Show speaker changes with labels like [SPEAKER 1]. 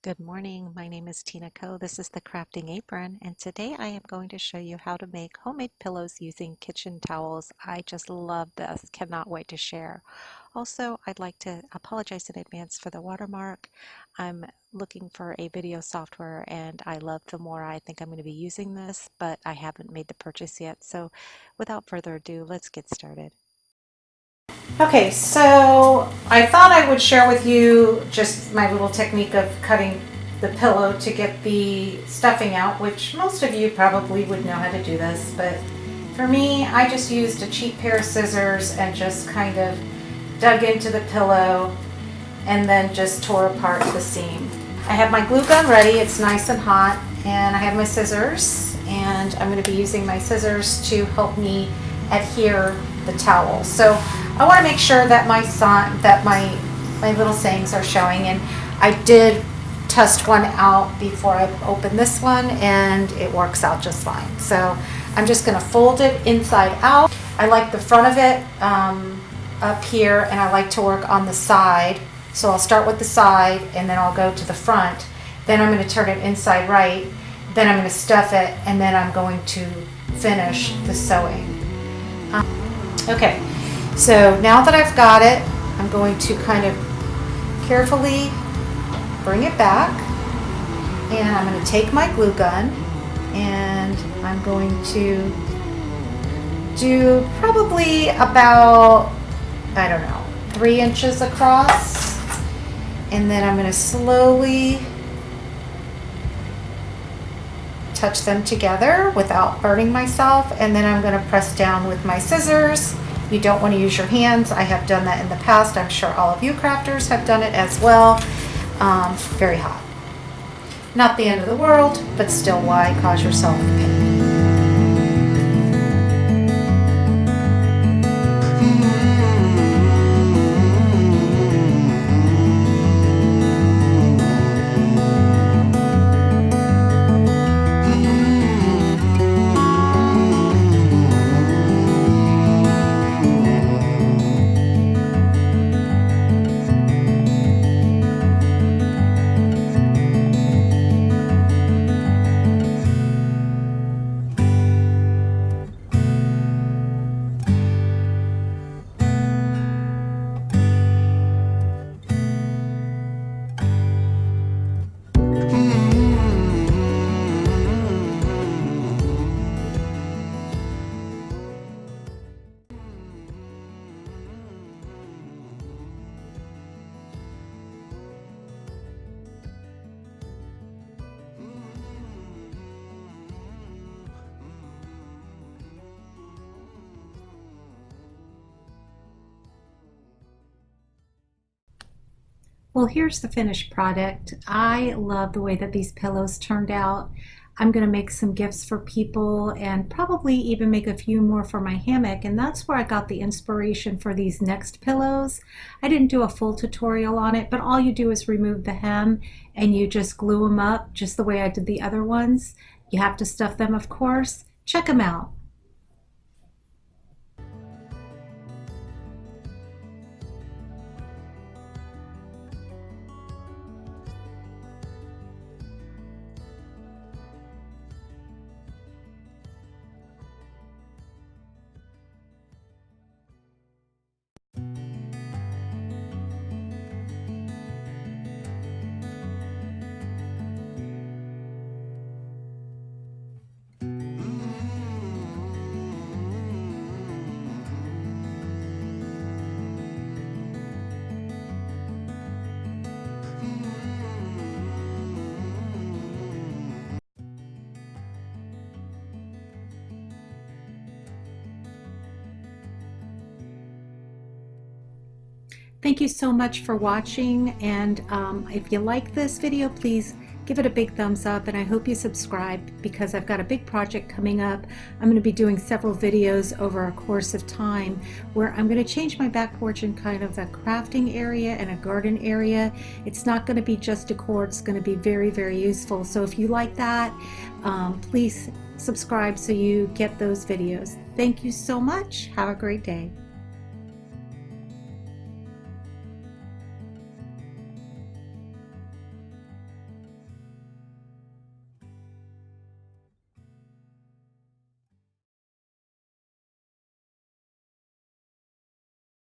[SPEAKER 1] Good morning, my name is Tina Coe. This is the Crafting Apron, and today I am going to show you how to make homemade pillows using kitchen towels. I just love this, cannot wait to share. Also, I'd like to apologize in advance for the watermark. I'm looking for a video software and I love Filmora. I think I'm going to be using this, but I haven't made the purchase yet. So without further ado, let's get started.
[SPEAKER 2] Okay, so I thought I would share with you just my little technique of cutting the pillow to get the stuffing out, which most of you probably would know how to do this, but for me, I just used a cheap pair of scissors and just kind of dug into the pillow and then just tore apart the seam. I have my glue gun ready, it's nice and hot, and I have my scissors, and I'm going to be using my scissors to help me adhere the towel. So I want to make sure that my little sayings are showing, and I did test one out before I opened this one and it works out just fine. So I'm just going to fold it inside out. I like the front of it up here, and I like to work on the side. So I'll start with the side and then I'll go to the front. Then I'm going to turn it inside right. Then I'm going to stuff it, and then I'm going to finish the sewing. Okay, so now that I've got it, I'm going to kind of carefully bring it back, and I'm going to take my glue gun and I'm going to do probably about, I don't know, 3 inches across, and then I'm going to slowly touch them together without burning myself, and then I'm going to press down with my scissors. You don't want to use your hands. I have done that in the past. I'm sure all of you crafters have done it as well. Very hot. Not the end of the world, but still, why cause yourself pain? Well, here's the finished product. I love the way that these pillows turned out. I'm going to make some gifts for people and probably even make a few more for my hammock, and that's where I got the inspiration for these next pillows. I didn't do a full tutorial on it, but all you do is remove the hem and you just glue them up just the way I did the other ones. You have to stuff them, of course. Check them out. Thank you so much for watching, and if you like this video, please give it a big thumbs up, and I hope you subscribe because I've got a big project coming up. I'm going to be doing several videos over a course of time where I'm going to change my back porch in kind of a crafting area and a garden area. It's not going to be just decor, it's going to be very, very useful. So if you like that, please subscribe so you get those videos. Thank you so much. Have a great day.